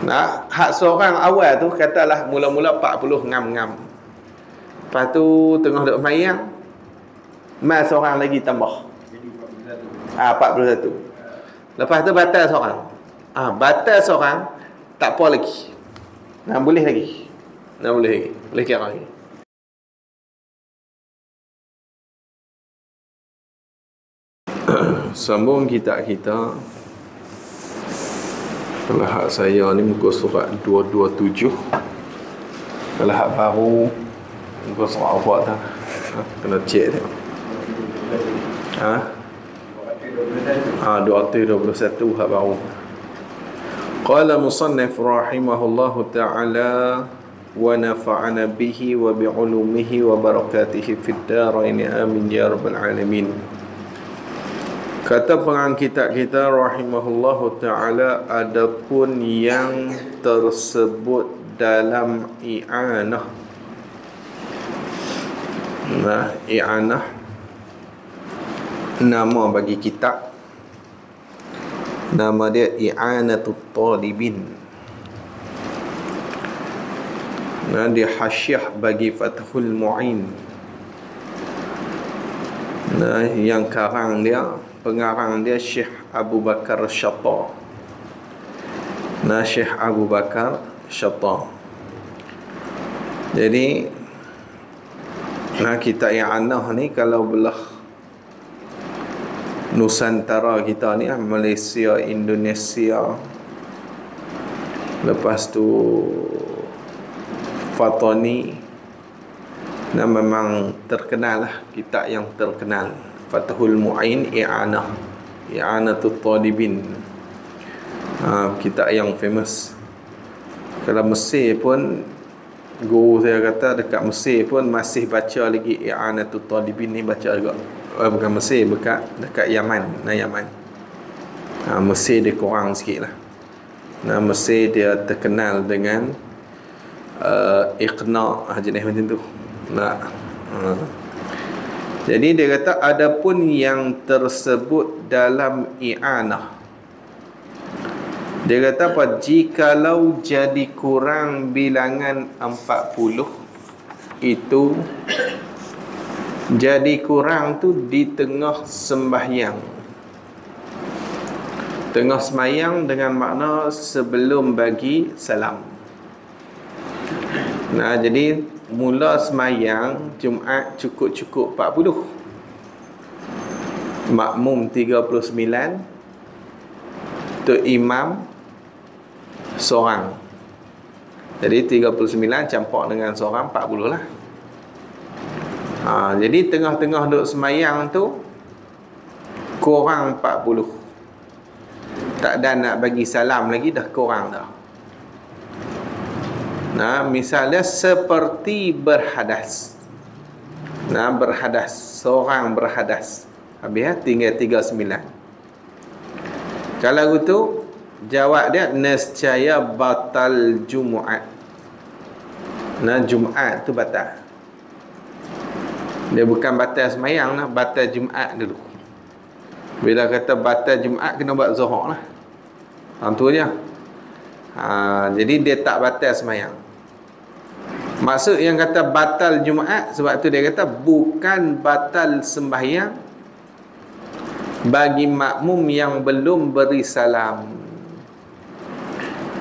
Nah, hak seorang awal tu katalah mula-mula 40 ngam-ngam. Lepas tu tengah duk mayang, mai seorang lagi tambah. 41. Lepas tu batal seorang. Batal seorang tak apa lagi. Boleh lagi. Boleh lagi. Boleh kira lagi. Sambung kita. Kalau hak saya ni muka surat 227. Kalau hak baru muka surat apa dah. Kena cek tengok. 221 hak baru. Qala musannif rahimahullahu ta'ala wa nafa'ana bihi wa bi'ulumihi wa barakatihi fid darain amin ya rabbal alamin. Kata pengarang kitab kita rahimahullahu ta'ala, adapun yang tersebut dalam i'anah. I'anah nama bagi kitab. Nama dia I'anatul Talibin. Dia hasyiah bagi Fathul Mu'in. Yang pengarang dia Syekh Abu Bakar Shatta. Syekh Abu Bakar Shatta. Jadi kitab I'anah ni kalau belah Nusantara kita ni, Malaysia, Indonesia, lepas tu Fatani, memang terkenal lah, kitab yang terkenal. Fathul Mu'in, I'anatul Talibin, kitab yang famous. Kalau Mesir pun, guru saya kata dekat Mesir pun masih baca lagi I'anatul Talibin ni, baca juga. Bukan Mesir, dekat Yaman. Yaman. Mesir dia kurang sikit lah. Mesir dia terkenal dengan iqna' jenis macam tu. Jadi dia kata adapun yang tersebut dalam i'anah, dia kata apa? Jikalau jadi kurang bilangan 40, itu jadi kurang tu di tengah sembahyang. Tengah sembahyang dengan makna sebelum bagi salam. Jadi mula sembahyang Jumaat cukup 40. Makmum 39, tu imam seorang. Jadi 39 campur dengan seorang 40 lah. Jadi tengah-tengah duduk semayang tu kurang 40. Tak ada nak bagi salam lagi, dah kurang dah. Misalnya seperti berhadas. Berhadas, seorang berhadas. Habis tinggal 39. Kalau gitu jawab dia nescaya batal Jumaat. Jumaat tu batal. Dia bukan batal semayang lah, batal Jumaat dulu. Bila kata batal Jumaat, kena buat zuhur lah. Tu je. Jadi dia tak batal semayang. Maksud yang kata batal Jumaat, sebab tu dia kata bukan batal sembahyang bagi makmum yang belum beri salam.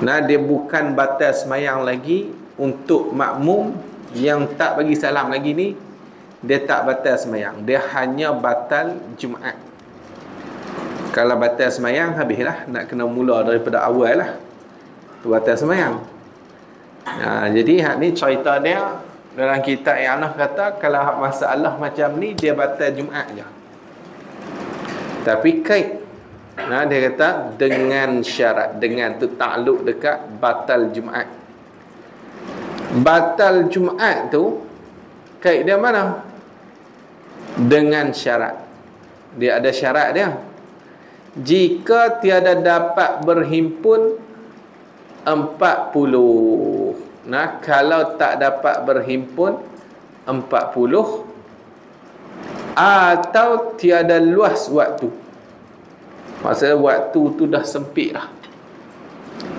Dia bukan batal semayang lagi untuk makmum yang tak bagi salam lagi ni. Dia tak batal semayang, dia hanya batal Jumaat. Kalau batal semayang, habislah, nak kena mula daripada awal lah. Tu batal semayang. Jadi hak ni cerita dia dalam kitab I'anah kata kalau hak masalah macam ni dia batal Jumaat je. Tapi kait dia kata dengan syarat, dengan tu takluk dekat batal Jumaat. Batal Jumaat tu kait dia mana? Dengan syarat. Dia ada syarat dia. Jika tiada dapat berhimpun 40. Kalau tak dapat berhimpun 40 atau tiada luas waktu. Maksudnya waktu tu dah sempit lah.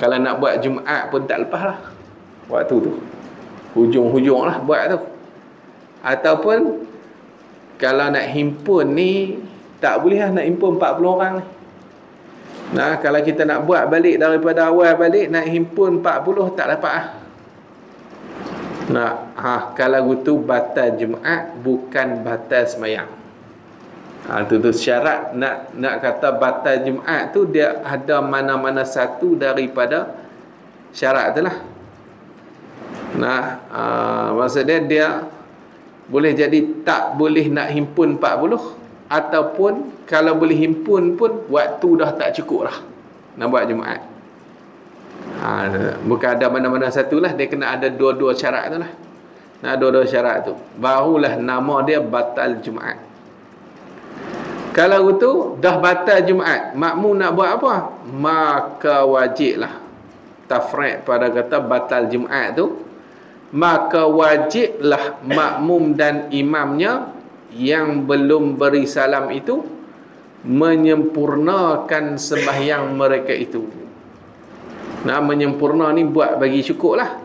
Kalau nak buat Jumaat pun tak lepas lah waktu tu, hujung-hujung lah buat tu. Ataupun kalau nak himpun ni, tak boleh lah nak himpun 40 orang ni. Nah, kalau kita nak buat balik daripada awal balik, nak himpun 40 tak dapat lah. Nah, kalau gitu batal Jumaat, bukan batal semayang. Tu syarat nak kata batal Jumaat tu, dia ada mana-mana satu daripada syarat tu lah. Nah, maksudnya dia boleh jadi tak boleh nak himpun 40, ataupun kalau boleh himpun pun waktu dah tak cukup lah nak buat Jumaat. Bukan ada mana-mana satu lah, dia kena ada dua-dua syarat tu lah. Nah, dua-dua syarat tu barulah nama dia batal Jumaat. Kalau itu dah batal Jumaat, makmum nak buat apa? Maka wajiblah tafriq pada kata batal Jumaat tu, maka wajiblah makmum dan imamnya yang belum beri salam itu menyempurnakan sembahyang mereka itu. Nah, menyempurna ni buat bagi cukup lah.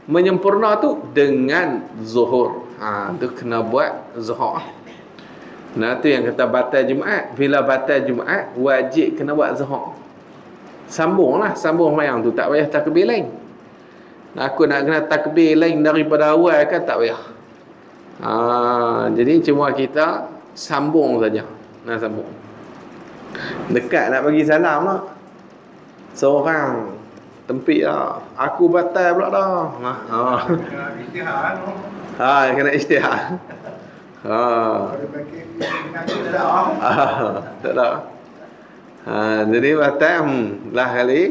Menyempurna tu dengan zuhur. Tu kena buat zuhur. Nah, tu yang kata batal Jumaat. Bila batal Jumaat, wajib kena buat zuhur. Sambung sembahyang tu, tak payah takbir lain. Nah, aku nak kena takbir lain daripada awal kan, tak payah. Jadi cuma kita sambung saja. Nah, sambung. Dekat nak bagi salam lah, seorang tempik lah, aku batal pula dah. Kena isytihad. Kena isytihad. Tak tak. Jadi batal lah kali.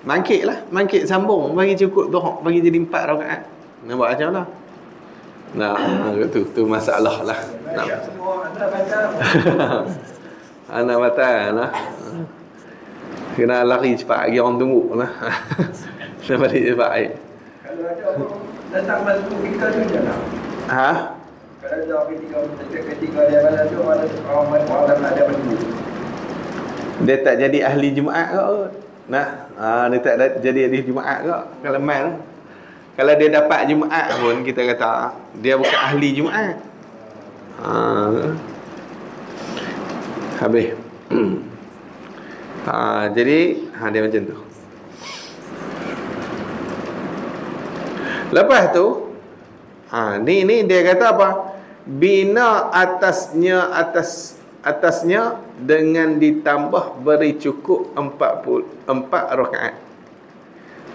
Mangkit sambung bagi cukup dohok, bagi jadi 4 rakaat. Nak buat macam mana? Tu masalah lah. Semua anda batal. Anak batal lah. Kena lari cepat lagi, orang tunggu lah. Kena balik cepat lagi. Kalau ada orang datang masuk kita tu jangan. Kalau ada orang ketiga dia malam tu, orang ada berdua. Dia tak jadi ahli Jumaat ke? Nah, dia tak jadi ahli Jumaat ke? Kalau mal, kalau dia dapat Jumaat pun kita kata dia bukan ahli Jumaat. Habis. Jadi dia macam tu. Lepas tu ni dia kata apa? Bina atasnya dengan ditambah beri cukup 44 rakaat.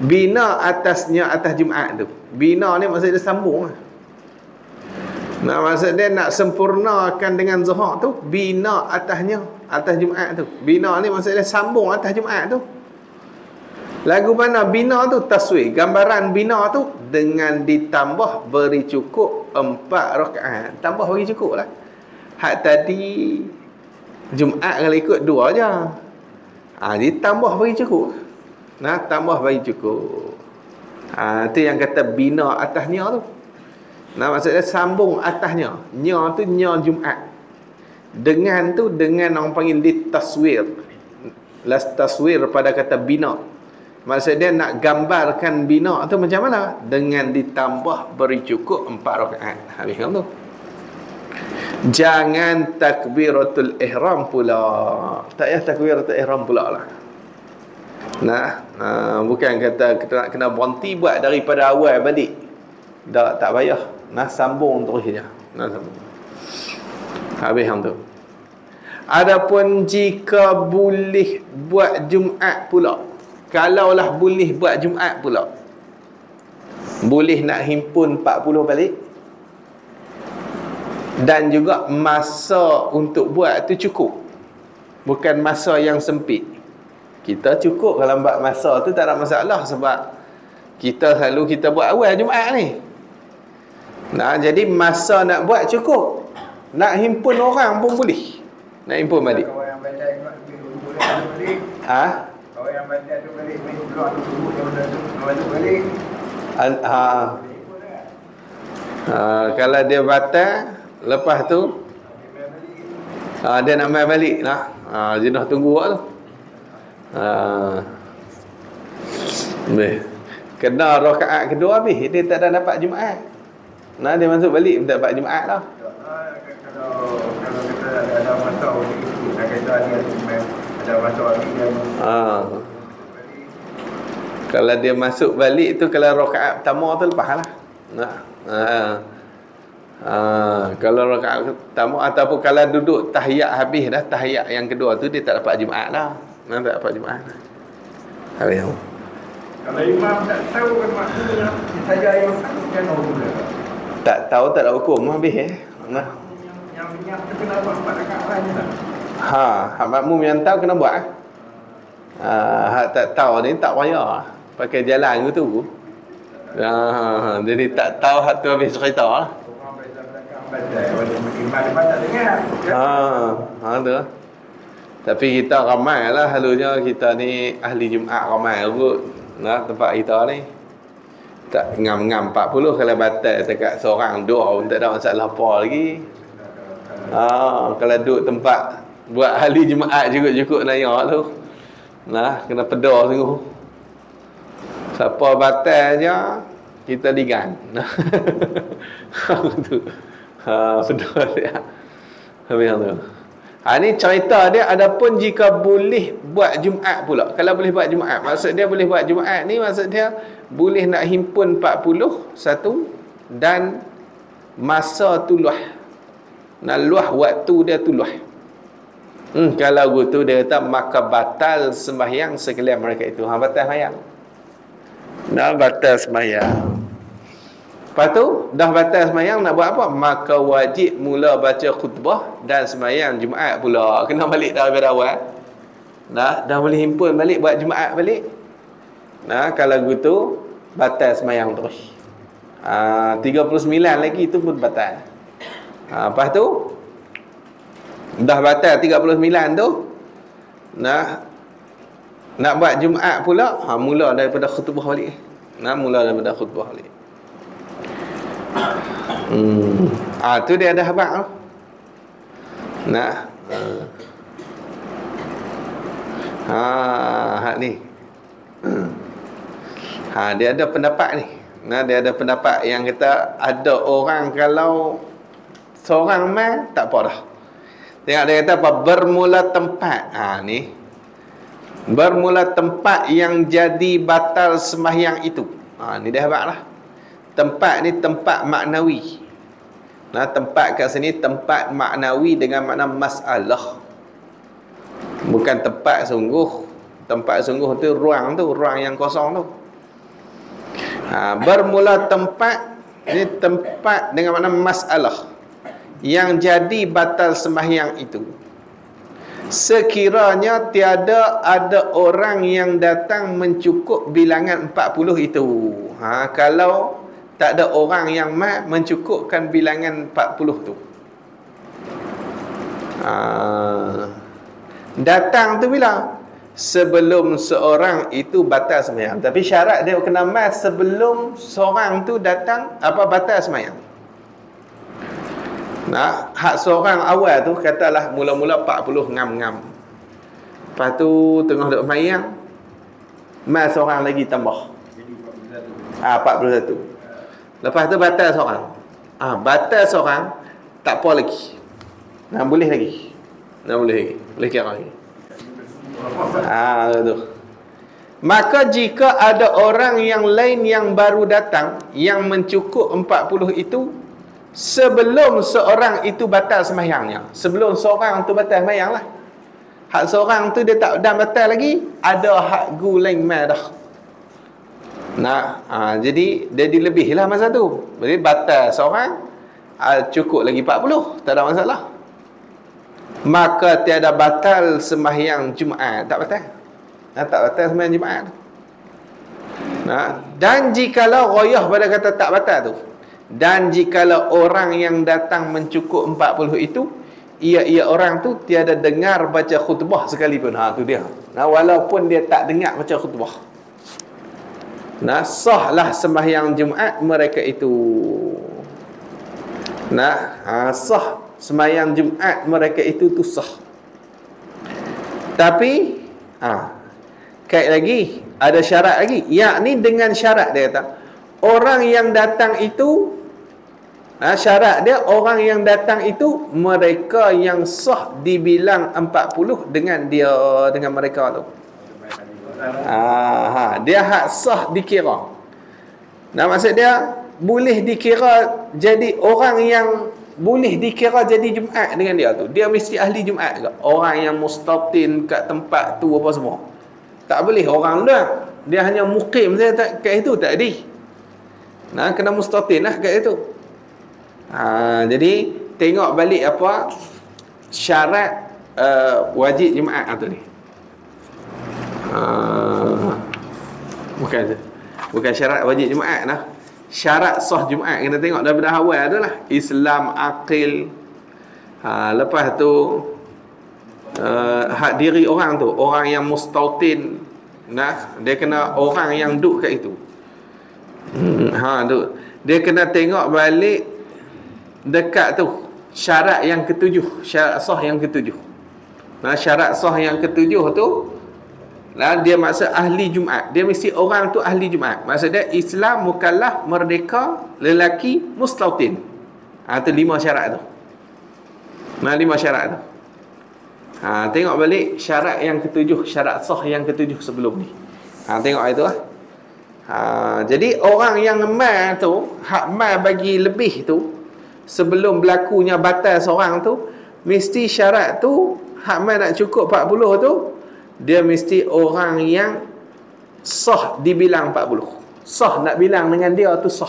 Bina atasnya atas Jumaat tu. Bina ni maksud dia sambung lah. Nah, maksud dia nak sempurnakan dengan zuhur tu, bina atasnya atas Jumaat tu. Bina ni maksud dia sambung atas Jumaat tu. Lagu mana bina tu? Taswir, gambaran bina tu dengan ditambah beri cukup 4 rakaat. Tambah bagi cukup lah. Hak tadi Jumaat kalau ikut 2 je. Ditambah bagi cukup. Nah, tambah bagi cukup. Tu yang kata bina atasnya tu. Nah, maksudnya sambung atasnya. Nya tu nya Jumaat. Dengan tu, dengan orang panggil litaswir. Las taswir pada kata bina. Maksudnya nak gambarkan bina tu macam mana? Dengan ditambah beri cukup 4 rakaat. Habis kan tu. Jangan takbiratul ihram pula. Tak payah takbiratul ihram pula lah. Nah, bukan kata kena berhenti buat daripada awal balik. Tak payah. Nah, sambung terus je. Nah, sambung. Habis hang tu. Adapun jika boleh buat Jumaat pula. Kalaulah boleh buat Jumaat pula. Boleh nak himpun 40 balik. Dan juga masa untuk buat tu cukup. Bukan masa yang sempit. Kita cukup kalau buat masa tu, tak ada masalah. Sebab kita selalu kita buat awal Jumaat ni. Nah, jadi masa nak buat cukup. Nak himpun orang pun boleh. Nak himpun balik. Kalau yang batal balik. Kalau yang batal tu balik, keluar tu subuh dia balik. Kalau dia batal, lepas tu dia nak main balik lah. Dia dah tunggu tu. Kena rakaat kedua habis, dia tak ada dapat Jumaat. Nah, dia masuk balik tak dapat Jumaat lah. Kalau kita ada masa itu, nak kata dia ada masa dia. Kalau dia masuk balik tu, kalau rakaat pertama tu lepas lah. Nah. Kalau rakaat pertama ataupun kalau duduk tahiyat habis dah, tahiyat yang kedua tu dia tak dapat Jumaat lah. Tak dapat Jumaat. Habis. Kalau imam tak tahu kan maknanya, saja yang kan hukum dia. Tak tahu tak ada hukum habis Nah. Yang tu kena buat 4 rakaat lain tak? Hak makmum yang tahu kena buat. Hak tak tahu ni tak payah. Pakai jalan tu. Jadi tak tahu hak tu habis cerita lah. Tu. Tapi kita ramai lah, halunya kita ni ahli Jumaat ramai kot. Nah, tempat kita ni tak ngam-ngam 40 kalau batal dekat seorang dua pun tak ada masalah apa lagi. Kalau duduk tempat buat ahli Jumaat cukup-cukup naya tu. Nah, kena pedah sungguh. Siapa batal je kita digan. Tu. Pedah dia. Habis tu. Ni cerita dia, adapun jika boleh buat Jumaat pula. Kalau boleh buat Jumaat, maksud dia boleh buat Jumaat ni, maksud dia boleh nak himpun 40 satu, dan masa tu luah. Nak luah waktu dia tu luah. Kalau gitu dia kata maka batal sembahyang sekalian mereka itu. Batal sembahyang. Batal sembahyang. Lepas tu, dah batal sembahyang, nak buat apa? Maka wajib mula baca khutbah dan sembahyang Jumaat pula. Kena balik daripada awal. Dah boleh himpun balik, buat Jumaat balik. Kalau gitu, batal sembahyang terus. 39 lagi itu pun batal. Lepas tu, dah batal 39 tu, nak buat Jumaat pula, mula daripada khutbah balik. Mula daripada khutbah balik. Tu dia ada habaq tu. Hak ni. Dia ada pendapat ni. Dia ada pendapat yang kata ada orang kalau seorang mai tak apa dah. Tengok dia kata apa? Bermula tempat. Ni. Bermula tempat yang jadi batal sembahyang itu. Ni dia habaq lah. Tempat ni tempat maknawi. Tempat kat sini tempat maknawi dengan makna masalah. Bukan tempat sungguh. Tempat sungguh tu ruang yang kosong tu. Bermula tempat ni tempat dengan makna masalah yang jadi batal sembahyang itu. Sekiranya tiada ada orang yang datang mencukup bilangan 40 itu. Kalau tak ada orang yang mencukupkan bilangan 40 tu. Datang tu bila? Sebelum seorang itu batal sembahyang. Tapi syarat dia kena sebelum seorang tu datang batal sembahyang. Hak seorang awal tu katalah mula-mula 40 ngam-ngam. Lepas tu tengah duk sembahyang, seorang lagi tambah. 41. Lepas tu batal seorang. Batal seorang, tak apa lagi. Boleh lagi. Boleh kira lagi. Tu. Maka jika ada orang yang lain yang baru datang yang mencukup 40 itu, sebelum seorang itu batal sembahyangnya. Sebelum seorang tu batal sembahyang lah. Hak seorang tu dia tak dah batal lagi, ada hak gu lain mai dah. Jadi dia dilebih lah masa tu. Jadi batal seorang, cukup lagi 40, tak ada masalah. Maka tiada batal sembahyang Jumaat. Tak batal. Tak batal sembahyang Jumaat. Dan jikalau royah pada kata tak batal tu, dan jikalau orang yang datang mencukup 40 itu, ia orang tu tiada dengar baca khutbah sekalipun. Tu dia. Walaupun dia tak dengar baca khutbah, sahlah sembahyang Jumaat mereka itu. Sah sembahyang Jumaat mereka itu tu sah. Tapi kait lagi, Ada syarat lagi. Yakni dengan syarat dia kata, orang yang datang itu, syarat dia orang yang datang itu mereka yang sah dibilang 40 dengan mereka tu. Dia hak sah dikira. Maksud dia boleh dikira jadi orang yang boleh dikira jadi Jumaat dengan dia tu. Dia mesti ahli Jumaat ke? Orang yang mustatin kat tempat tu apa semua. Tak boleh orang dah. Dia hanya mukim saja kat itu tak ada. Kena mustatin lah kat itu. Jadi tengok balik apa syarat wajib Jumaat tu ni. Bukan syarat wajib Jumaat lah. Syarat sah Jumaat kena tengok daripada awal tu lah. Islam, akil, lepas tu hak diri orang tu, orang yang mustautin, dia kena orang yang duduk kat itu. Dia kena tengok balik dekat tu syarat yang ketujuh, syarat sah yang ketujuh. Syarat sah yang ketujuh tu dia maksud ahli Jumaat. Dia mesti orang tu ahli Jumaat. Maksud dia Islam, mukallaf, merdeka, lelaki, mustautin. Itu 5 syarat tu. 5 syarat tu. Tengok balik syarat yang ketujuh, syarat sah yang ketujuh sebelum ni. Tengok itu lah. Jadi orang yang mal tu, hak mal bagi lebih tu, sebelum berlakunya batal seorang tu, mesti syarat tu hak mal nak cukup 40 tu, dia mesti orang yang sah dibilang 40. Sah nak bilang dengan dia tu sah.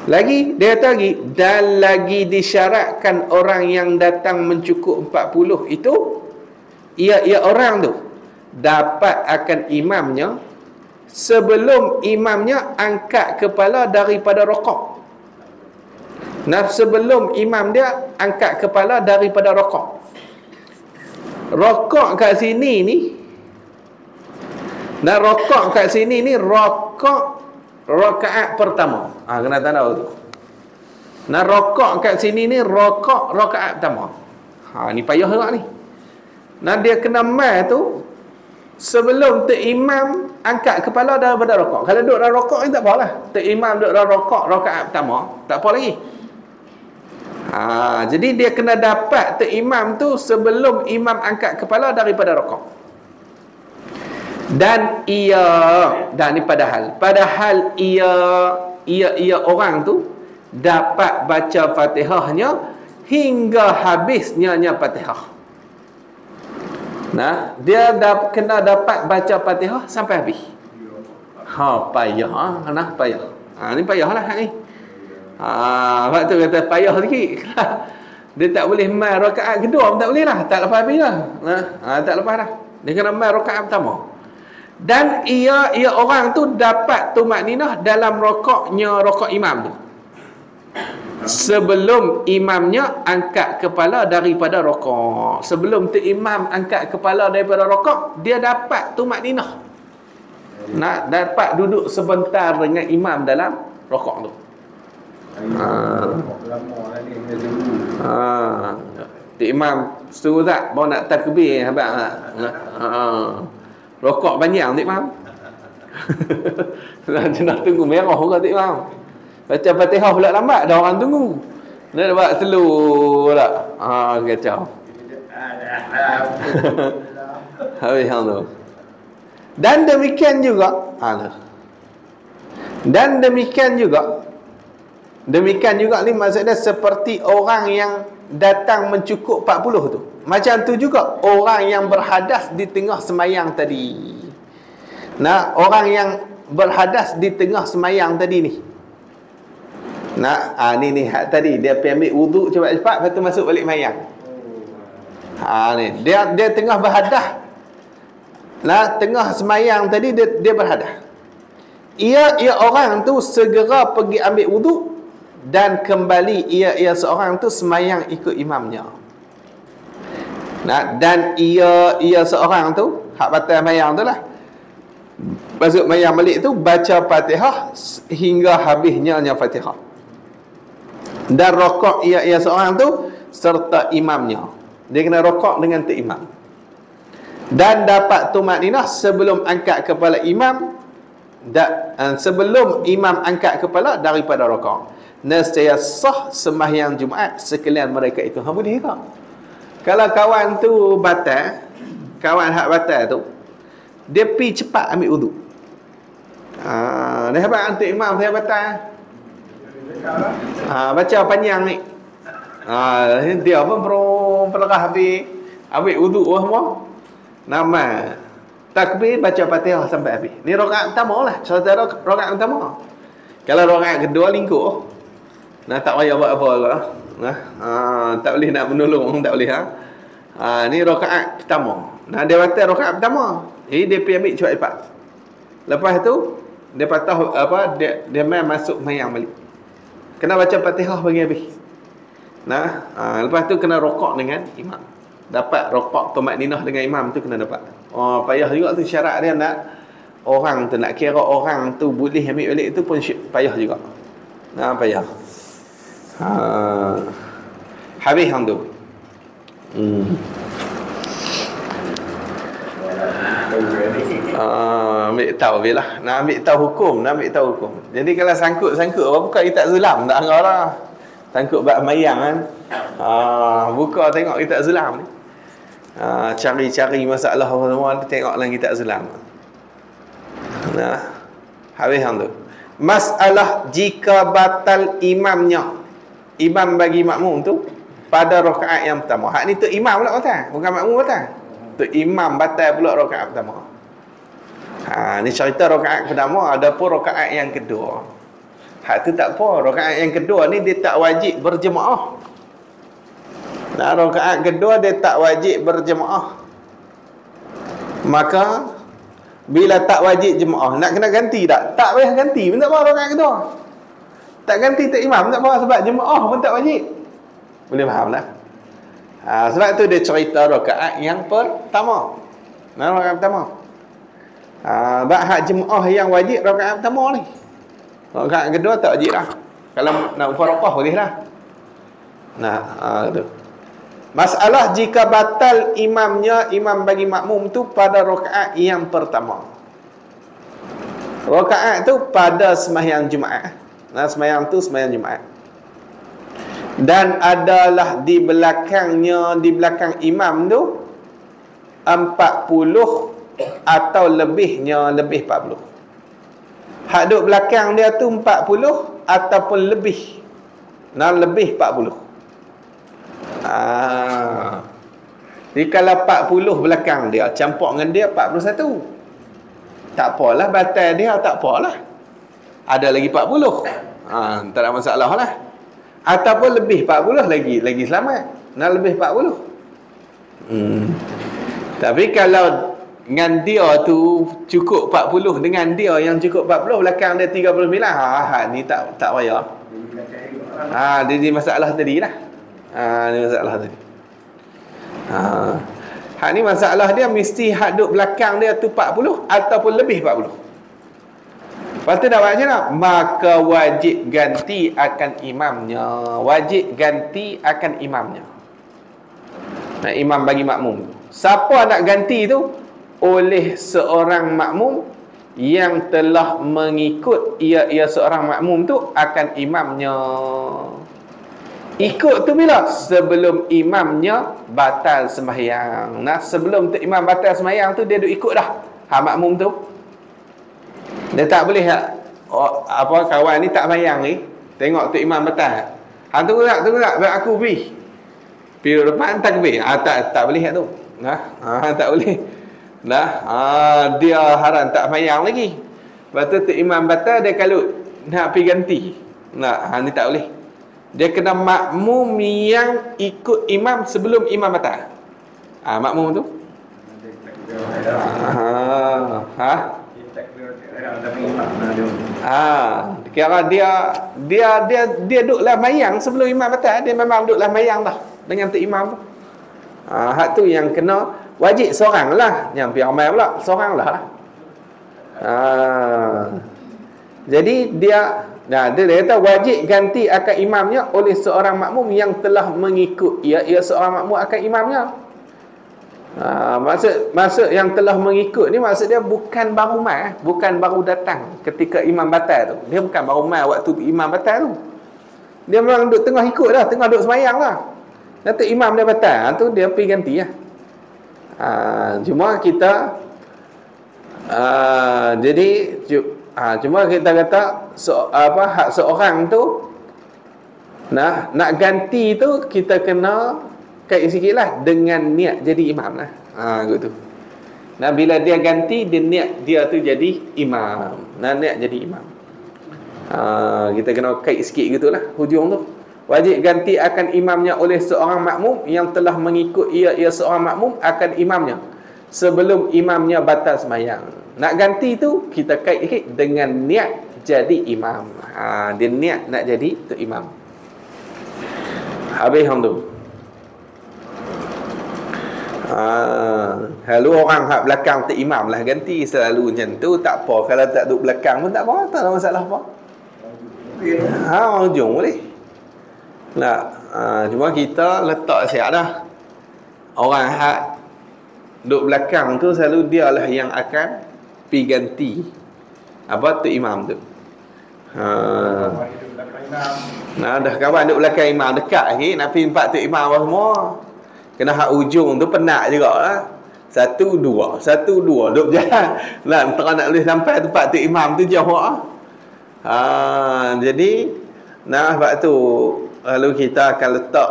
Lagi dia kata lagi, dan lagi disyaratkan orang yang datang mencukup 40 itu, ia orang tu dapat akan imamnya sebelum imamnya angkat kepala daripada rokok. Sebelum imam dia angkat kepala daripada rokok. Rokok kat sini ni, rokok kat sini ni rokok rakaat pertama. Kena tahu tu. Rokok kat sini ni rokok rakaat pertama. Ni payah juga ni. Dia kena mai tu sebelum imam angkat kepala daripada rokok. Kalau duduk dalam rokok ni tak apalah. Imam duduk dalam rokok rakaat pertama, tak apa lagi. Jadi dia kena dapat imam tu sebelum imam angkat kepala daripada rokok. Dan ni padahal ia orang tu dapat baca Fatihahnya hingga habisnya Fatihah. Dia kena dapat baca Fatihah sampai habis. Payah. Payah. Ni payahlah ni. Sebab tu kata payah sikit. Dia tak boleh mai rakaat kedua pun tak boleh lah. Tak lepas habis lah. Tak lepas dah. Dia kena mai rakaat pertama. Dan ia orang tu dapat tumakninah dalam rokok imam tu. Sebelum imamnya angkat kepala daripada rokok. Sebelum tu imam angkat kepala daripada rokok, dia dapat tumakninah. Dapat duduk sebentar dengan imam dalam rokok tu. Imam suruh tak bawa nak takbir habaq. Rokok panjang tak imam. Nak tunggu merah ke tak imam. Baca Fatihah pula lambat, dah orang tunggu. Dia buat slow pula. Kacau. Habis hang tu. Dan demikian juga ni maksudnya seperti orang yang datang mencukup 40 tu. Macam tu juga orang yang berhadas di tengah semayang tadi. Orang yang berhadas di tengah semayang tadi ni. Ni hak tadi dia pergi ambil wuduk cepat-cepat, lepas tu masuk balik mayang. Ni dia tengah berhadas. Tengah semayang tadi dia berhadas. Ia orang tu segera pergi ambil wuduk dan kembali ia seorang tu semayang ikut imamnya. Dan ia seorang tu hak batal mayang tu lah, masuk mayang balik tu baca Fatihah hingga habisnya Fatihah. Dan rokok ia seorang tu serta imamnya. Dia kena rokok dengan imam. Dan dapat tumakninah sebelum angkat kepala imam, sebelum imam angkat kepala daripada rakaat. Nescaya sah sembahyang Jumaat sekalian mereka itu. Boleh ke? Kalau kawan tu batal, kawan hak batal tu, dia pergi cepat ambil wudu. Dia habaq antuk imam saya batal. Baca panjang ni. Dia pun perah habis ambil wudu semua. Nama takbir baca Fatihah sampai habis. Ni rakaat pertama lah. Saudara rakaat pertama. Kalau rakaat kedua lingkup. Tak payah buat apa lah. Tak boleh nak menolong, tak boleh ni rakaat pertama. Dia batal rakaat pertama. Jadi dia pergi ambil cepat-cepat. Lepas tu dia patah dia main masuk mayang balik. Kena baca Fatihah bagi habis. Lepas tu kena rokok dengan imam. Dapat rokok tumakninah dengan imam tu kena dapat. Payah juga tu syarat dia nak orang tu nak kira orang tu boleh ambil balik tu pun payah juga. Payah. Habis hang tu. Ambil tahu bila nak ambil tahu hukum, Jadi kalau sangkut apa buka kitab Zulam tak anggar lah. Sangkut bab mayang kan. Buka tengok kitab Zulam ni. Cari-cari masalah apa semua tengok dalam kitab Zulam. Habis hang tu. Masalah jika batal imamnya. Imam bagi makmum tu pada rakaat yang pertama. Hak ni tu imam pula batal, bukan makmum batal. Tu imam batal pula rakaat pertama. Ni cerita rakaat pertama, ada pun rakaat yang kedua. Hak tu tak apa, rakaat yang kedua ni dia tak wajib berjemaah. Rakaat kedua dia tak wajib berjemaah. Maka bila tak wajib jemaah, nak kena ganti tak? Tak payah ganti pun tak apa rakaat kedua. Tak ganti tak imam tak apa sebab jemaah pun tak wajib. Boleh faham lah. Sebab tu dia cerita rakaat yang pertama. Rakaat pertama. Bab hak jemaah yang wajib rakaat pertama ni. Rakaat kedua tak wajib lah. Kalau nak mufaraqah boleh lah. Tu. Masalah jika batal imamnya, imam bagi makmum tu pada rakaat yang pertama. Rakaat tu pada sembahyang Jumaat. Sembahyang tu sembahyang Jumaat. Dan adalah di belakang imam tu 40 atau lebihnya, lebih 40. Hak duduk belakang dia tu 40 ataupun lebih. Lebih 40. Jadi kalau 40 belakang dia campur dengan dia 41. Tak apalah batal dia, tak apalah. Ada lagi 40. Tak ada masalah lah. Ataupun lebih 40 lagi selamat. Lebih 40. Tapi kalau dengan dia tu cukup 40 dengan dia yang cukup 40 belakang dia 39, ni tak payah. Dia masalah tadi lah. Ni masalah tadi. Ni masalah dia mesti hak duduk belakang dia tu 40 ataupun lebih 40. Lepas tu dah buat macam mana? Maka wajib ganti akan imamnya. Wajib ganti akan imamnya. Imam bagi makmum. Siapa nak ganti tu? Oleh seorang makmum yang telah mengikut ia seorang makmum tu akan imamnya. Ikut tu bila? Sebelum imamnya batal sembahyang. Sebelum tu imam batal sembahyang tu dia duk ikut dah. Makmum tu. Dia tak boleh kawan ni tak sembahyang ni. Tengok tu imam batal. Tunggu tak biar aku pergi. Pergi depan takbir. Tak boleh tu. Tak boleh. Dia haram tak sembahyang lagi. Lepas tu imam batal dia kalut nak pergi ganti. Ni tak boleh. Dia kena makmum yang ikut imam sebelum imam batal. Makmum tu. Kira dia duduklah mayang sebelum imam batal. Dia memang duduklah mayang dah dengan tu imam tu. Hak tu yang kena wajib seorang lah. Yang pergi ramai pula seorang lah. Jadi dia kata wajib ganti akan imamnya oleh seorang makmum yang telah mengikut ia seorang makmum akan imamnya. Maksud yang telah mengikut ni, maksud dia bukan baru mai, bukan baru datang ketika imam batal tu. Dia bukan baru mai waktu imam batal tu. Dia memang duduk tengah ikut dah, tengah duduk sembahyang lah. Nanti imam dia batal tu, dia pergi ganti lah. Cuma kita cuma kita kata hak seorang tu nak ganti tu, kita kena kait sikit lah dengan niat jadi imam lah. Gitu. Nah, bila dia ganti, dia niat dia tu jadi imam. Nah, niat jadi imam. Kita kena kait sikit gitulah hujung tu. Wajib ganti akan imamnya oleh seorang makmum yang telah mengikut ia seorang makmum akan imamnya sebelum imamnya batal sembahyang. Nak ganti tu kita kait sikit dengan niat jadi imam. Dia niat nak jadi tu imam. Habis hang tu. Kalau orang hak belakang tu imam lah ganti selalu macam tu, tak apa. Kalau tak duduk belakang pun tak apa, tak ada masalah apa. Ujung boleh. Cuma kita letak siap dah. Orang hak duduk belakang tu selalu dia lah yang akan pergi ganti tu imam tu. Dah kawan duduk belakang imam dekat lagi, nak pergi tempat tu imam apa semua. Kena hak ujung tu penat juga lah. 1, 2 duduk berjalan. Nak boleh sampai tempat tu imam tu jauh lah. Jadi sebab tu lalu kita akan letak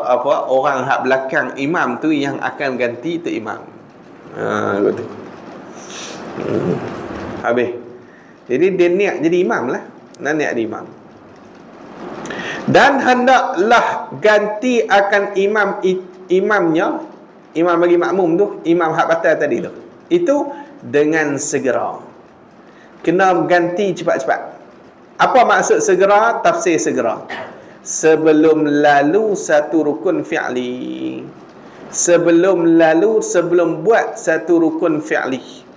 orang hak belakang imam tu yang akan ganti tu imam. Betul. Habis. Jadi dia niat jadi imam lah. Niat jadi imam. Dan hendaklah ganti akan imamnya, imam bagi makmum tu, imam hak batal tadi tu, itu dengan segera. Kena ganti cepat-cepat. Apa maksud segera? Tafsir segera, sebelum lalu satu rukun fi'li. Sebelum buat satu rukun fi'li.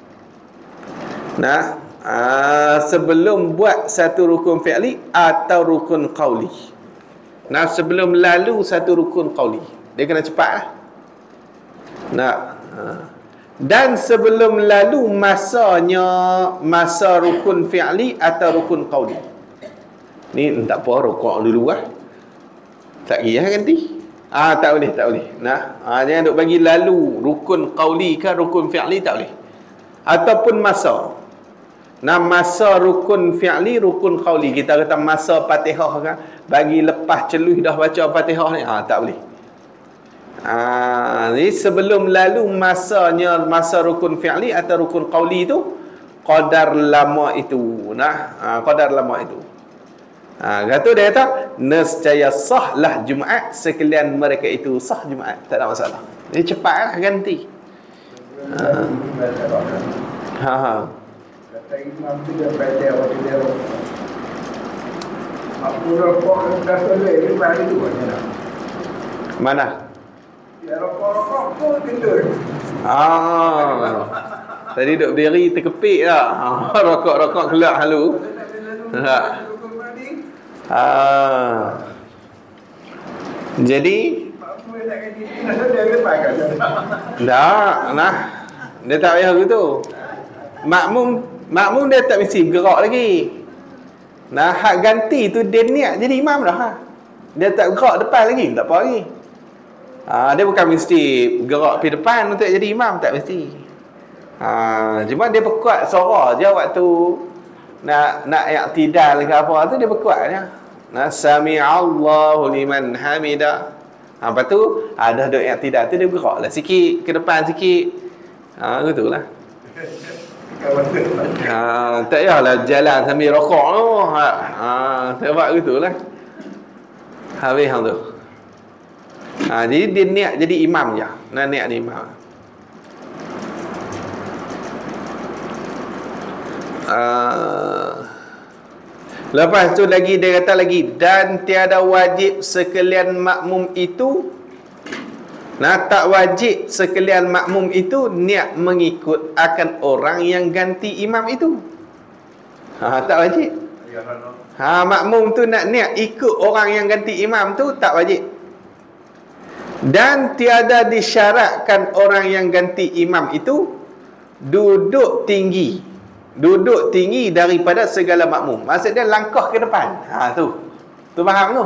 Sebelum buat satu rukun fi'li atau rukun qauli. Sebelum lalu satu rukun qauli, dia kena cepat lah. Dan sebelum lalu masa rukun fi'li atau rukun qauli. Ni tak apa, rukuk dulu lah. Tak kira ganti. Tak boleh. Jangan duk bagi lalu rukun qauli ke rukun fi'li, tak boleh. Ataupun masa. Masa rukun fi'li, rukun qauli. Kita kata masa Fatihah kan, bagi lepas celuh dah baca Fatihah ni, tak boleh. Ni sebelum lalu masa rukun fi'li atau rukun qauli tu, qadar lama itu. Qadar lama itu. Kata dia kata nescaya sahlah Jumaat sekalian mereka itu sah Jumaat, tak ada masalah. Dia cepatlah ganti. Kata imam tu dia baca waktu dia aku rokok dah selesai ni mari tu macam mana? Dia rokok pun gendut. Tadi duduk berdiri terkepik lah. Rokok keluar halu. Jadi dia tak payah gitu. Makmum dia tak mesti gerak lagi. Hak ganti tu dia niat jadi imam dah. Dia tak gerak depan lagi, tak apa lagi. Dia bukan mesti gerak pergi depan untuk jadi imam, tak mesti. Cuma dia berkuat suara je waktu nak i'tidal ke apa tu, dia berkuat je. Sami'allahu liman hamidah. Lepas tu dah duk i'tidal tu dia bergeraklah sikit ke depan sikit. Gitulah. Tak payahlah jalan sambil rokok tu. Tak buat gitulah. Habis hang tu. Jadi dia niat jadi imam je. Niat jadi imam. Lepas tu lagi dia kata lagi, dan tiada wajib sekalian makmum itu, tak wajib sekalian makmum itu niat mengikut akan orang yang ganti imam itu. Tak wajib. Makmum tu nak niat ikut orang yang ganti imam tu tak wajib. Dan tiada disyaratkan orang yang ganti imam itu duduk tinggi daripada segala makmum. Maksudnya langkah ke depan. Tu faham tu?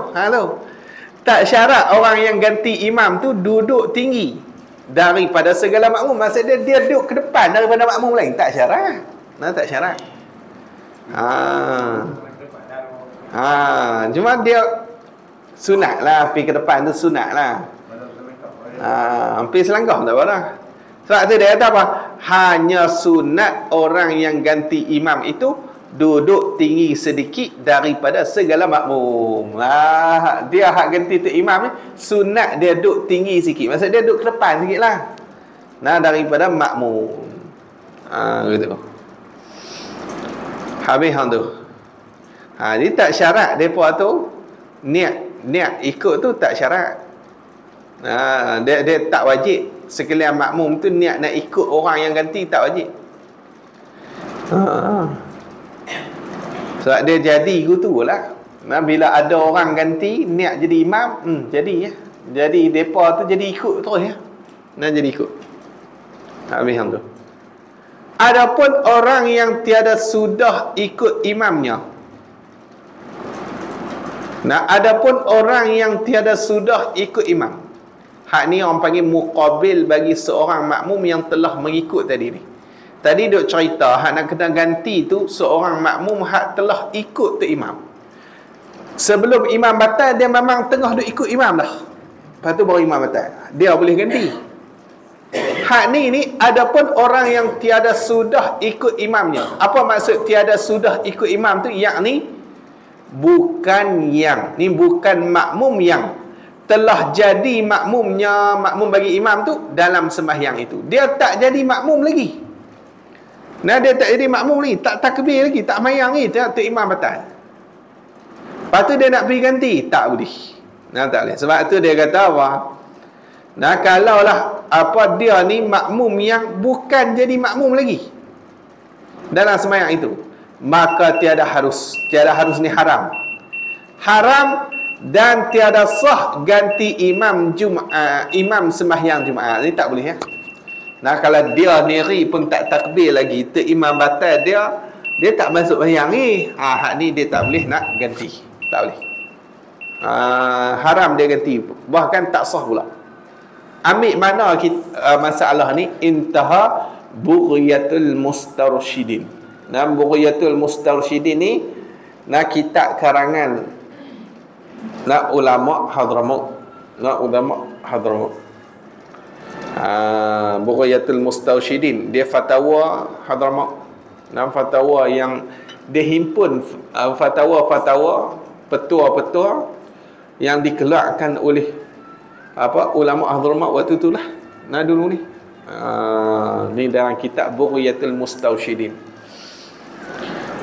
Tak syarat orang yang ganti imam tu duduk tinggi daripada segala makmum. Maksudnya dia duduk ke depan daripada makmum lain. Tak syarat. Tak syarat. Cuma dia sunat lah, pergi ke depan tu sunat lah. Hampir selangkah tak apa dah. Sebab tu dia kata apa? Hanya sunat orang yang ganti imam itu duduk tinggi sedikit daripada segala makmum. Dia hak ganti tu imam ni, sunat dia duduk tinggi sikit. Maksud dia duduk ke depan sikit lah. Daripada makmum. Gitu. Habis hang tu. Dia tak syarat mereka tu niat ikut tu tak syarat. Dia tak wajib. Sekalian makmum tu niat nak ikut orang yang ganti tak wajib. Sebab dia jadi gitu lah. Bila ada orang ganti niat jadi imam, jadi ya. Jadi depa tu jadi ikut terus ya. Jadi ikut. Habis hang tu. Adapun orang yang tiada sudah ikut imamnya. Adapun orang yang tiada sudah ikut imam. Hak ni orang panggil muqabil bagi seorang makmum yang telah mengikut tadi ni. Tadi duk cerita hak nak kena ganti tu seorang makmum hak telah ikut tu imam. Sebelum imam batal dia memang tengah duk ikut imam dah. Lepas tu baru imam batal. Dia boleh ganti. Hak ni adapun orang yang tiada sudah ikut imamnya. Apa maksud tiada sudah ikut imam tu? Yakni bukan makmum yang telah jadi makmum bagi imam tu dalam sembahyang itu. Dia tak jadi makmum lagi. Dia tak jadi makmum lagi, tak takbir lagi, tak mayang lagi, tu imam batal. Lepas tu dia nak pergi ganti, tak boleh. Tak boleh. Sebab tu dia kata apa? Kalaulah dia ni makmum yang bukan jadi makmum lagi dalam sembahyang itu, maka tiada harus ni haram. Dan tiada sah ganti imam imam sembahyang Jumaat. Ni tak boleh ya. Kalau dia sendiri pun tak takbir lagi, tu imam batal, dia tak masuk sembahyang ni. Hak ni dia tak boleh nak ganti. Tak boleh. Haram dia ganti. Bahkan tak sah pula. Ambil mana masalah ni? Intaha Bughyatul Mustarsyidin. Bughyatul Mustarsyidin ni kitab karangan ulama Hadramaut. Bughyatul Mustarsyidin, dia fatwa Hadramaut. Fatwa yang dia himpun fatwa-fatwa, petua-petua yang dikeluarkan oleh ulama Hadramaut waktu itulah. Dulu ni. Ni dalam kitab Bughyatul Mustarsyidin.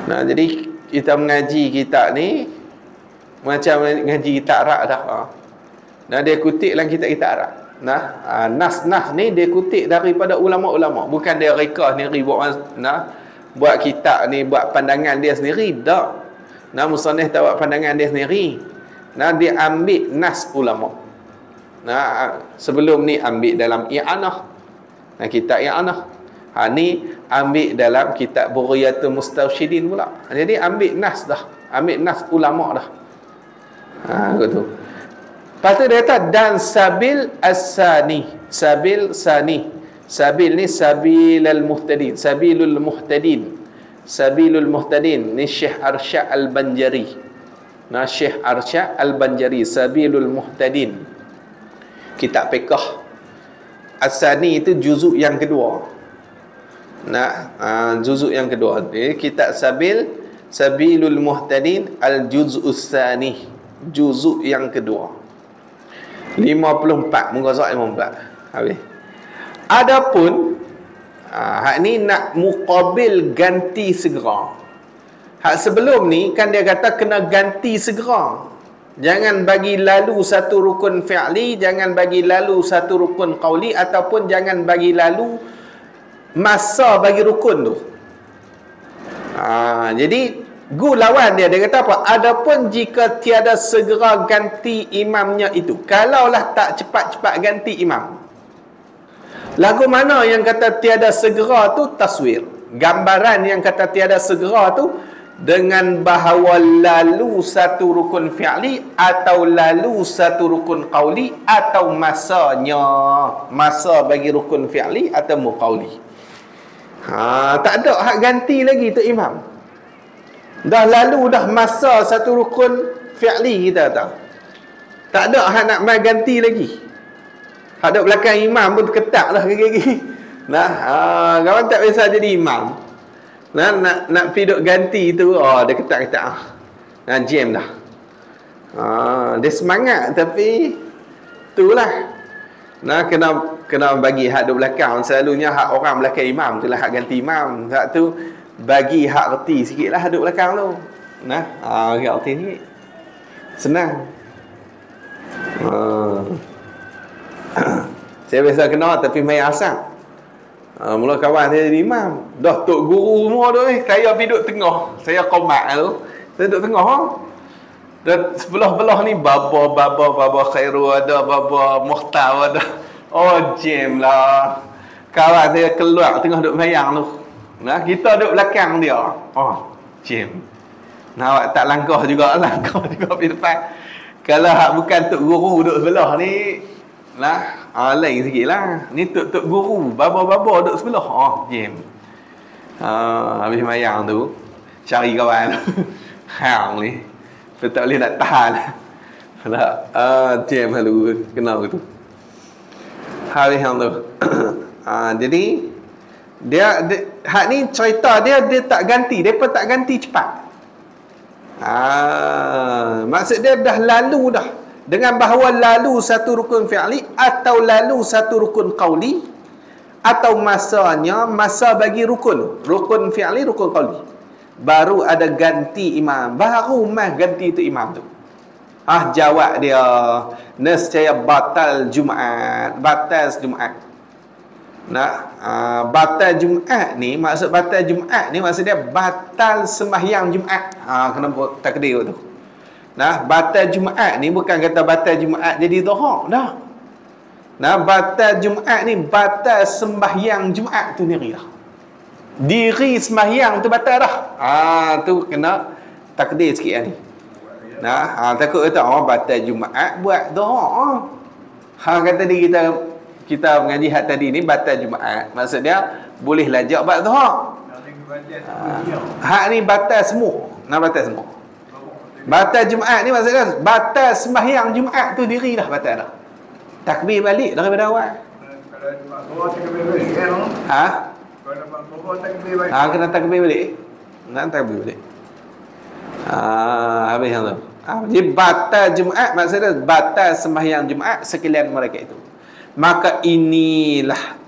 Jadi kita mengaji kitab ni macam ngaji kitab Arab dah. Dia kutip dalam kitab Arab. Nas-nas ni dia kutip daripada ulama-ulama. Bukan dia reka sendiri buat kitab ni, buat pandangan dia sendiri. Tak. Musannif tak buat pandangan dia sendiri. Dia ambil nas ulama. Sebelum ni ambil dalam I'anah. Kitab I'anah. Ni ambil dalam kitab Bughyatul Mustarsyidin pula. Jadi ambil nas dah. Ambil nas ulama dah. Gitu. Lepas tu dia kata dan sabil as-sani. Sabil sani. Sabil ni sabilul muhtadin. Sabilul muhtadin. Sabilul muhtadin ni Syekh Arsyad Al-Banjari. Syekh Arsyad Al-Banjari, Sabilul Muhtadin. Kitab fiqh. As-sani itu juzuk yang kedua. Juzuk yang kedua. Kitab Sabilul Muhtadin al-juz'us tsani. Juzuk yang kedua. 54 muka surat 54. Habis. Adapun hak ni nak muqabil ganti segera. Hak sebelum ni kan dia kata kena ganti segera. Jangan bagi lalu satu rukun fi'li, jangan bagi lalu satu rukun qauli, ataupun jangan bagi lalu masa bagi rukun tu. Jadi lawan dia kata apa? Adapun jika tiada segera ganti imamnya itu, kalaulah tak cepat-cepat ganti imam. Lagu mana yang kata tiada segera tu? Taswir. Gambaran yang kata tiada segera tu dengan bahawa lalu satu rukun fi'li atau lalu satu rukun qauli atau masa bagi rukun fi'li atau muqauli. Tak ada hak ganti lagi tu imam. Dah lalu dah masa satu rukun fi'li kita tahu. Tak ada hak nak mai ganti lagi. Hak duk belakang imam pun ketak lah gigi-gigi. Kawan tak biasa jadi imam. Nak pergi duk ganti tu, dia ketak-ketak. Jam dah. Dia semangat tapi itulah. Kena bagi hak duk belakang. Selalunya hak orang belakang imam tu lah hak ganti imam. Hak tu bagi hak reti sikit lah duk belakang tu. Hak reti sikit. Senang. Saya biasa kena tapi main asam. Mula kawan saya jadi imam. Dah tok guru semua tu saya pergi duduk tengah. Saya qomat tu. Saya duduk tengah. Dan sebelah-belah ni baba Khairul ada, baba Muhtar ada. Jam lah. Kawan saya keluar tengah duduk mayang tu. Kita duduk belakang dia. Jam. Awak tak langkah juga pergi depan. Kalau hak bukan tok guru duduk sebelah ni, lain sikit lah. Ni tok guru, baba duduk sebelah. Jam. Habis mayang tu cari kawan. Hang ni tak boleh nak tahan. Jam lalu kenal tu. Habis hang tu. Jadi dia hak ni cerita dia tak ganti, depa tak ganti cepat. Maksud dia dah lalu dah. Dengan bahawa lalu satu rukun fi'li atau lalu satu rukun qauli atau masa bagi rukun fi'li, rukun qauli, baru ada ganti imam, baru ganti tu imam tu. Jawab dia, nescaya batal Jumaat. Batal Jumaat ni, maksud batal Jumaat ni maksud dia batal sembahyang Jumaat. Kena buat takdir tu. Batal Jumaat ni bukan kata batal Jumaat jadi zuhur dah. Batal Jumaat ni batal sembahyang Jumaat tu sendiri dah. Diri sembahyang tu batal dah. Tu kena takdir sikit ni. Takut kata batal Jumaat buat zuhur. Kata dia kita mengaji hak tadi ni batal Jumaat. Maksud dia boleh lajak buat zuhur. Hak ni batal semua. Batal semua. Batal Jumaat ni maksud dia batal sembahyang Jumaat tu diri dah batal dah. Takbir balik daripada awal. Kalau takbir balik kan? Kalau takbir balik. Kena takbir balik. Takbir balik. Habis yang tu. Jadi batal Jumaat maksud dia batal sembahyang Jumaat sekalian mereka itu. Maka inilah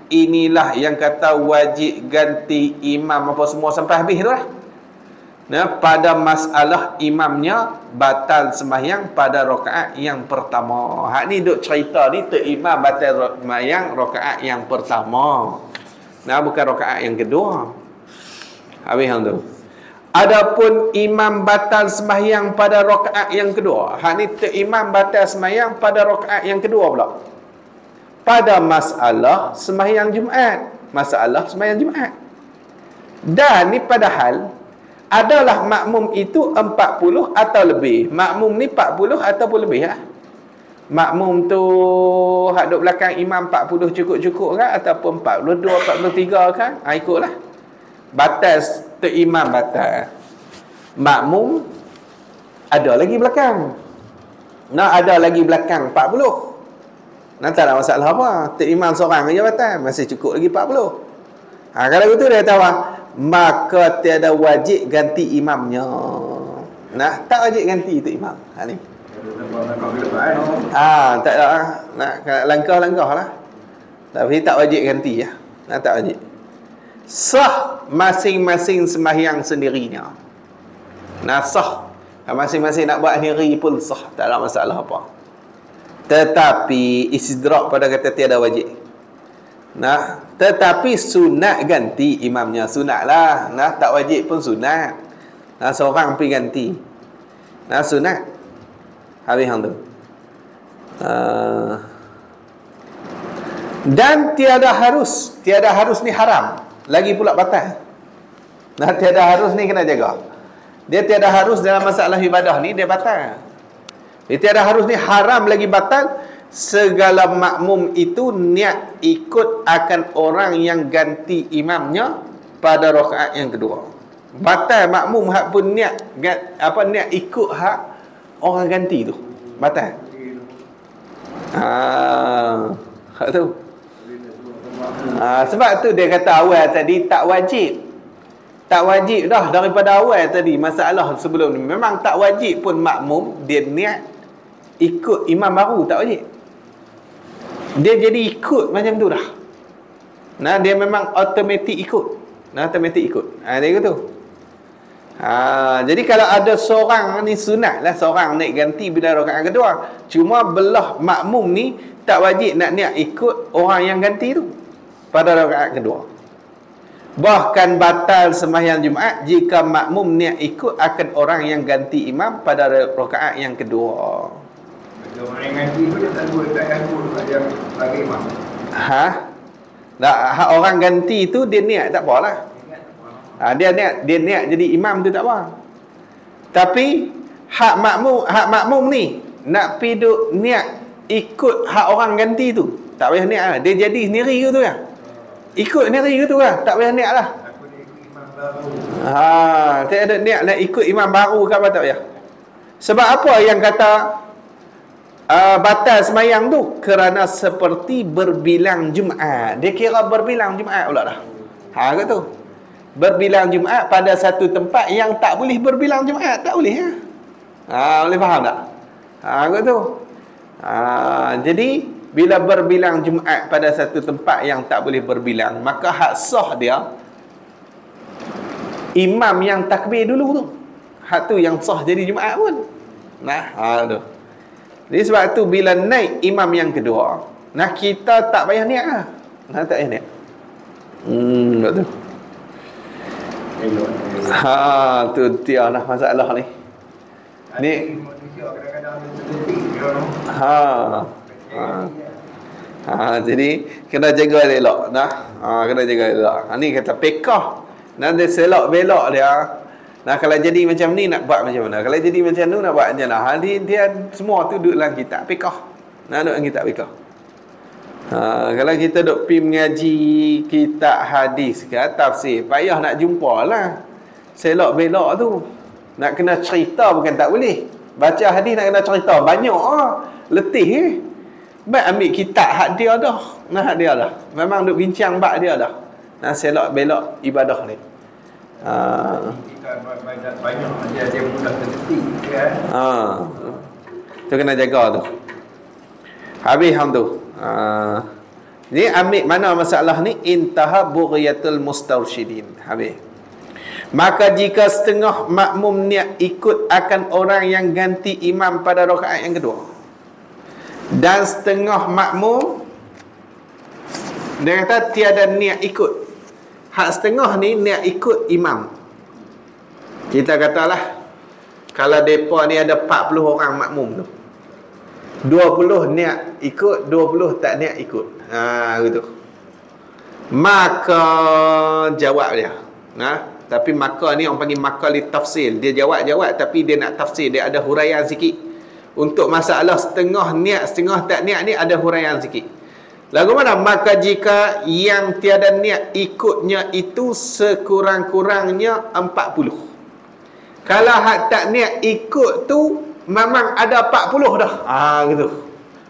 yang kata wajib ganti imam apa semua sampai habis tu lah. Pada masalah imamnya batal sembahyang pada rakaat yang pertama. Hak ni duk cerita ni imam batal sembahyang rakaat yang pertama. Bukan rakaat yang kedua. Habis hang tu. Adapun imam batal sembahyang pada rakaat yang kedua. Hak ni imam batal sembahyang pada rakaat yang kedua pula. Pada masalah sembahyang Jumaat. Dan ni padahal adalah makmum itu 40 atau lebih. Makmum ni 40 ataupun lebih lah. Makmum tu hak duk belakang imam 40 cukup-cukup kan, ataupun 42, 43 kan, ikutlah. Batas tu imam batas. Makmum ada lagi belakang. Ada lagi belakang 40. Tak ada masalah apa. Tu imam seorang aja batas, masih cukup lagi 40. Kalau begitu dia tahu, maka tiada wajib ganti imamnya. Tak wajib ganti tu imam. Ni. Tak ada. Langkah-langkah lah. Tapi tak wajib ganti ya. Tak wajib. Sah masing-masing sembahyang sendirinya. Sah. Masing-masing nak buat sendiri pun sah. Tak ada masalah apa. Tetapi istidrak pada kata tiada wajib. Tetapi sunat ganti imamnya. Sunat lah. Tak wajib pun sunat. Seorang pergi ganti. Sunat. Habis hang tu. Dan tiada harus ni haram. Lagi pula batal. Tiada harus ni kena jaga. Dia tiada harus dalam masalah ibadah ni, dia batal. Dia tiada harus ni haram lagi batal. Segala makmum itu niat ikut akan orang yang ganti imamnya pada rakaat yang kedua. Batal makmum hak pun niat ikut hak orang ganti tu. Batal. Hak tu. Sebab tu dia kata awal tadi tak wajib. Tak wajib dah daripada awal tadi masalah sebelum ni. Memang tak wajib pun makmum dia niat ikut imam baru, tak wajib. Dia jadi ikut macam tu dah. Dia memang automatik ikut. Automatik ikut. Dia kata. Jadi kalau ada seorang ni sunat lah seorang naik ganti bila rakaat kedua. Cuma belah makmum ni tak wajib nak niat ikut orang yang ganti tu pada rakaat kedua. Bahkan batal sembahyang Jumaat jika makmum niat ikut akan orang yang ganti imam pada rakaat yang kedua. Orang yang ganti tu dia tak yang bagi imam. Orang ganti tu dia niat tak apalah. Dia niat jadi imam tu tak apa. Tapi hak makmum ni nak pergi duk niat ikut hak orang ganti tu, tak payah niat lah. Dia jadi sendiri ke tu ya? Ikut sendiri ke tu lah, tak payah niat lah. Aku nak ikut imam baru. Tak ada niat nak ikut imam baru ke apa, tak payah. Sebab apa yang kata batal semayang tu? Kerana seperti berbilang Jumaat. Dia kira berbilang Jumaat pula dah. Ke tu. Berbilang Jumaat pada satu tempat yang tak boleh berbilang Jumaat, tak boleh ya. Boleh faham tak? Ke tu. Jadi bila berbilang Jumaat pada satu tempat yang tak boleh berbilang, maka hak sah dia imam yang takbir dulu tu. Hak tu yang sah jadi Jumaat pun. Tu. Jadi sebab tu bila naik imam yang kedua, kita tak payah niat lah. Tak payah niat. Betul. Tu dia lah masalah ni. Ni jadi kena jaga elok kena jaga elok. Ni kata pekah. Dia selok belok dia. Kalau jadi macam ni nak buat macam mana? Kalau jadi macam tu nak buat macam mana? Dia semua tu duduk dalam kitab pekah. Duduk dalam kitab pekah. Kalau kita duk pergi mengaji kitab hadis ke tafsir, payah nak jumpa lah selok belok tu. Nak kena cerita bukan tak boleh. Baca hadis nak kena cerita banyak letih baik ambil kitab hak dia dah. Hak dia dah. Memang duk bincang bab dia dah. Selok belok ibadah ni. Kita banyak dia mudah terhenti kan. Tu kena jaga tu. Habis hang tu. Ni ambil mana masalah ni intaha bughiyatul mustarsyidin. Habis. Maka jika setengah makmum niat ikut akan orang yang ganti imam pada rakaat yang kedua, dan setengah makmum dia kata tiada niat ikut, hak setengah ni niat ikut imam. Kita katalah kalau depa ni ada 40 orang makmum tu, 20 niat ikut, 20 tak niat ikut. Gitu. Maka jawab dia. Tapi maka ni orang panggil maka li tafsil. Dia jawab tapi dia nak tafsir, dia ada huraian sikit. Untuk masalah setengah niat, setengah tak niat ni ada huraian sikit. Lagu mana? Maka jika yang tiada niat ikutnya itu sekurang-kurangnya 40. Kalau hak tak niat ikut tu memang ada 40 dah. Gitu.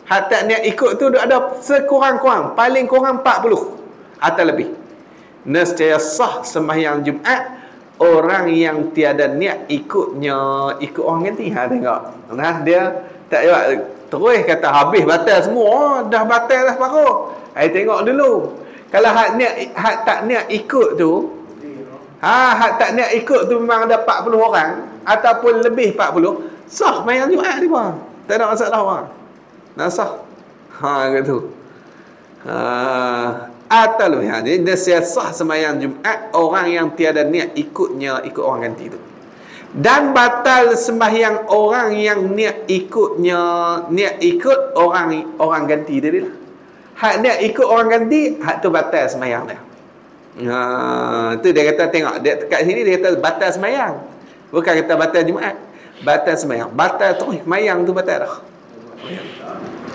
Hak tak niat ikut tu ada sekurang-kurang, paling kurang 40 atau lebih. Nescaya sah sembahyang Jumaat orang yang tiada niat ikut orang ganti. Tengok. Dia tak jawab terus kata habis batal semua. Dah batal dah separuh. Tengok dulu. Kalau hak tak niat ikut tu, hak tak niat ikut tu memang ada 40 orang ataupun lebih 40, sah sembahyang Jumaat dia pun. Tak ada masalah apa. Sah. Gitu. Atau lebih. Jadi dia sah sembahyang Jumaat orang yang tiada niat ikut orang ganti tu. Dan batal sembahyang orang yang niat ikut orang ganti tadi lah. Hak niat ikut orang ganti, hak tu batal sembahyang dia. Tu dia kata, tengok dia kat sini dia kata batal sembahyang. Bukan kata batal Jumaat. Batal sembahyang. Batal tu sembahyang tu batal dah.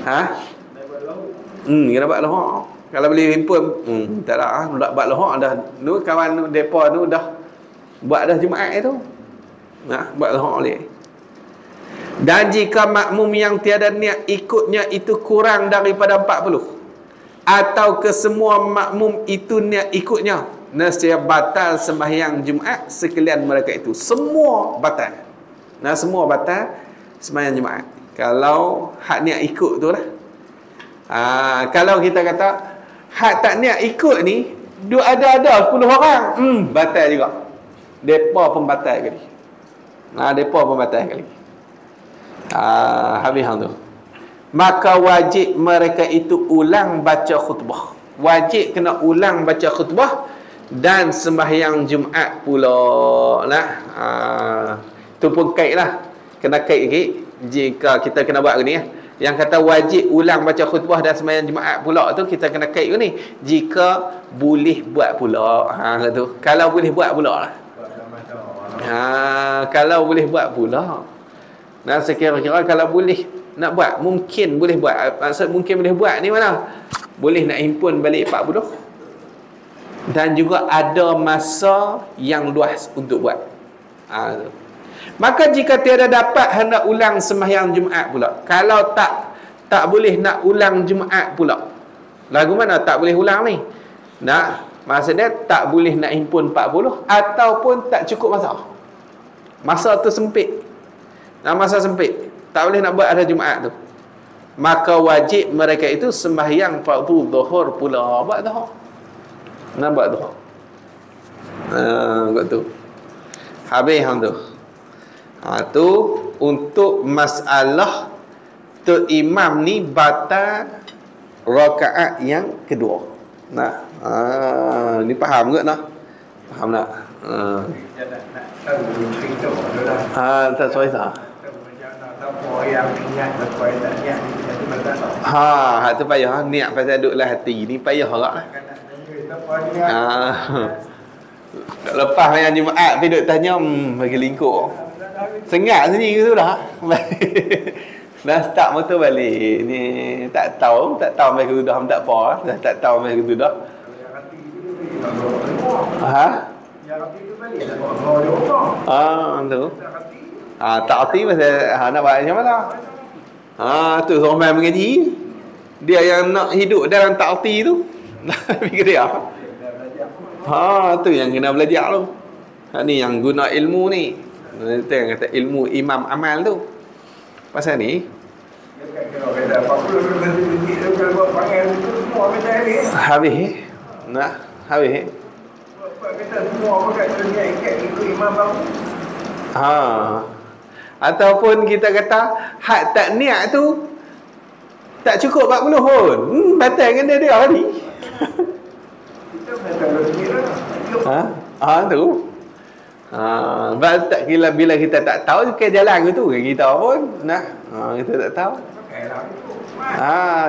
Ha? Kena buat lohak. Kalau boleh himpun, tak lah. Buat lohak dah. Nu kawan depa nu dah buat dah Jumaat itu. Buat lohak boleh. Dan jika makmum yang tiada niat ikutnya itu kurang daripada 40, atau kesemua makmum itu niat ikutnya, nescaya batal sembahyang Jumaat sekalian mereka itu. Semua batal. Semua batal sembahyang Jumaat. Kalau hak niat ikut tu lah. Kalau kita kata hak tak niat ikut ni, ada 10 orang, batal juga. Depa pun batal kali. Depa pun batal kali. Habis hang tu. Maka wajib mereka itu ulang baca khutbah. Wajib kena ulang baca khutbah dan sembahyang Jumaat pula lah. Tu pun kait lah. Kena kait sikit. Jika kita kena buat ni yang kata wajib ulang baca khutbah dan sembahyang Jumaat pula tu, kita kena kait ni. Jika boleh buat pula. Tu. Kalau boleh buat pula lah. Kalau boleh buat pula. Dan sekira-kira kalau boleh nak buat, mungkin boleh buat. Maksud mungkin boleh buat ni mana? Boleh nak himpun balik 40. Dan juga ada masa yang luas untuk buat. Maka jika tiada dapat hendak ulang sembahyang Jumaat pula. Kalau tak boleh nak ulang Jumaat pula. Lagu mana tak boleh ulang ni? Maksudnya tak boleh nak himpun 40 ataupun tak cukup masa. Masa tu sempit. Masa sempit. Tak boleh nak buat ada Jumaat tu. Maka wajib mereka itu sembahyang fardu zuhur pula. Buat zuhur. Buat zuhur. Buat tu. Habis hang tu. Tu untuk masalah tu imam ni batal rakaat yang kedua. Ni faham ke tak? Faham tak? Tak soal sah. Hak tu payah niat pasal duduklah hati ni payah agak lah. Lepas yang Jumaat pergi duduk tanya bagi lingkup. Sengat sini tu dah. Dah start motor balik. Ni tak tahu mai ke dah tak apa. Dah tak tahu mai ke dah. Tu. Tak arti pasal nak buat macam mana. Tu orang mengaji. Dia yang nak hidup dalam tak arti tu. Fikir dia. Tu yang kena belajar tu. Ni yang guna ilmu ni. Itu yang kata ilmu imam amal tu. Pasal ni habis. Habis. Ataupun kita kata hak tak niat tu tak cukup 40 pun. Batal dengan dia tadi. Tu. Tak kira bila kita tak tahu ke jalan tu kita pun kita tak tahu.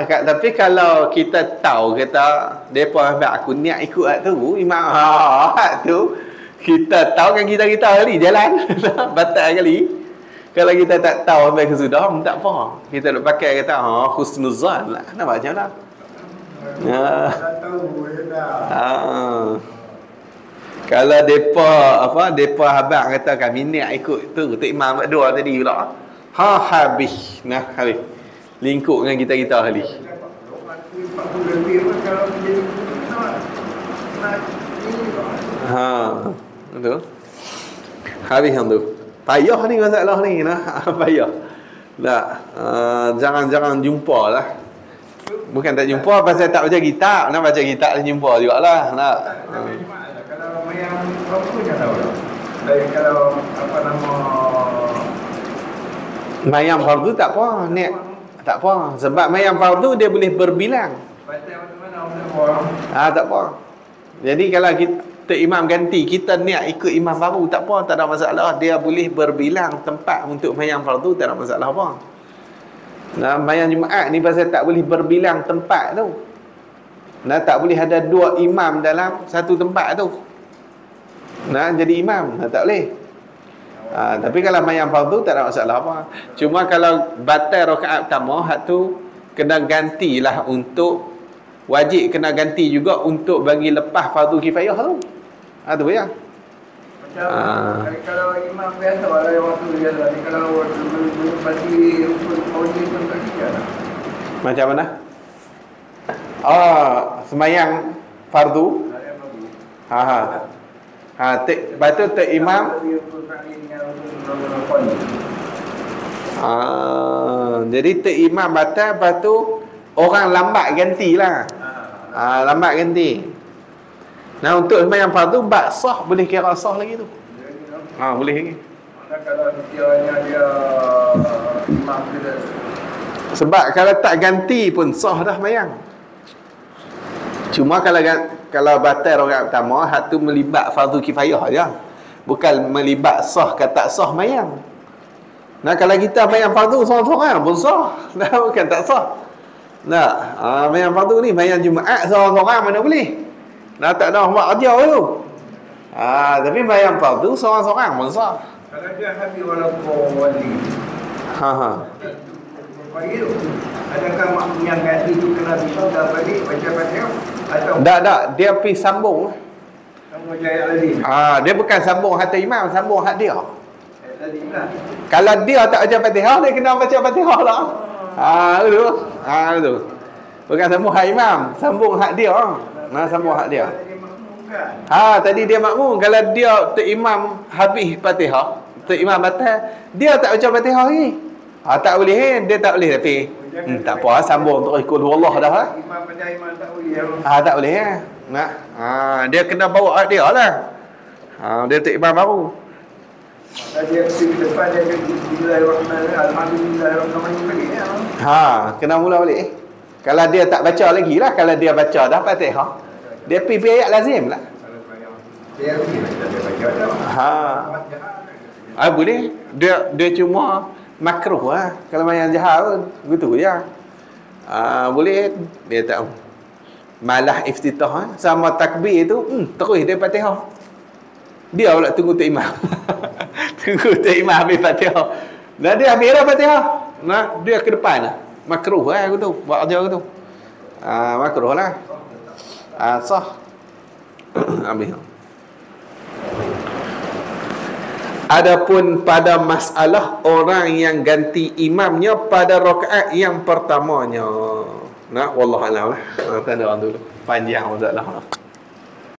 Tapi kalau kita tahu kata depa ambil aku niat ikut tu imam tu kita tahu kan kita kali jalan batal kali. Kalau kita tak tahu sampai ke sudah tak apa. Kita nak pakai kata husnuzan lah. Nampak macam mana? Kalau depa habaq kata kami niat ikut tu imam berdua tadi pula. Habis. Habis. Lingkup dengan kita kali. Betul. Habis hang tu. Payah ni masalah ni payah. Jangan jumpa lah. Bukan tak jumpa pasal tak baca kitab. Nak baca kitab dan jumpa jugalah. Kalau yang apa je tahu. Kalau apa nama mayam fardu tak apa, niat tak apa. Sebab mayam fardu dia boleh berbilang. baca macam mana orang tak apa. Jadi kalau kita imam ganti, kita niat ikut imam baru, tak apa, tak ada masalah. Dia boleh berbilang tempat untuk sembahyang fardu, tak ada masalah apa. Nah, sembahyang Jumaat ni pasal tak boleh berbilang tempat tu. Nah, tak boleh ada dua imam dalam satu tempat tu. Nah, jadi imam, tak boleh. Tapi kalau sembahyang fardu tak ada masalah apa. Cuma kalau batal rakaat pertama, hak tu kena gantilah untuk wajib, kena ganti juga untuk bagi lepas fardu kifayah tu. Tu ya. Macam kalau imam biasa ada waktu dia lah. Kalau pasti uji pun tak kira. Macam mana? Sembahyang fardu. Lepas tu tek imam. Jadi tek imam batal, lepas tu orang lambat gantilah. Lambat ganti. Nah, untuk sembahyang fardu bab sah boleh kira sah lagi tu. Boleh lagi. Kalau dia imam dia. Sebab kalau tak ganti pun sah dah sembahyang. Cuma kalau batal rakaat pertama, hak tu melibat fardu kifayah je. Bukan melibat sah ke tak sah sembahyang. Nah, kalau kita sembahyang fardu seorang-seorang pun sah. Dah bukan tak sah. Nah, sembahyang fardu ni sembahyang Jumaat seorang-seorang mana boleh. Nah, tak ada buat kerja tu. Tapi sembahyang fardu seorang-seorang pun sah. Kalau dia habis walaupun wali. Pagi tu. Adakah makmum yang ganti tu kena bisa dah balik baca Fatihah atau tak, dia pergi sambung. Sambung jaya lagi. Dia bukan sambung hati imam, sambung hak dia. Tadi lah. Kalau dia tak baca Fatihah, dia kena baca Fatihah lah. Itu. Bukan sambung hak imam, sambung hak dia. Sambung hak dia. Tadi dia makmum. Kalau dia imam habis Fatihah, imam batal, dia tak baca Fatihah lagi. Tak boleh, dia tak boleh tapi tak apa, sambung terus ikut Allah dah. Imam pada imam tak boleh. Tak boleh. Dia kena bawa hak dia lah. Dia imam baru. Dia pergi depan dia Alhamdulillah. Kena mula balik. Kalau dia tak baca lagi lah. Kalau dia baca dah Fatihah, dia pergi ayat lazim lah. Dia baca boleh. Dia cuma makruh lah. Kalau main jahat pun begitu je. Boleh. Dia tak malah iftitah sama takbir tu terus dia Fatihah. Dia pula tunggu tu imam. Tunggu tu imam habis Fatihah. Nah, dia habis dah Fatihah. Nah, dia ke depan lah. Makruh lah aku tu. Buat kerja aku tu. Makruh lah. Sah. Habis. Adapun pada masalah orang yang ganti imamnya pada rakaat yang pertamanya. Wallahu a'lam lah. Tanda orang dulu. Panjang masalah.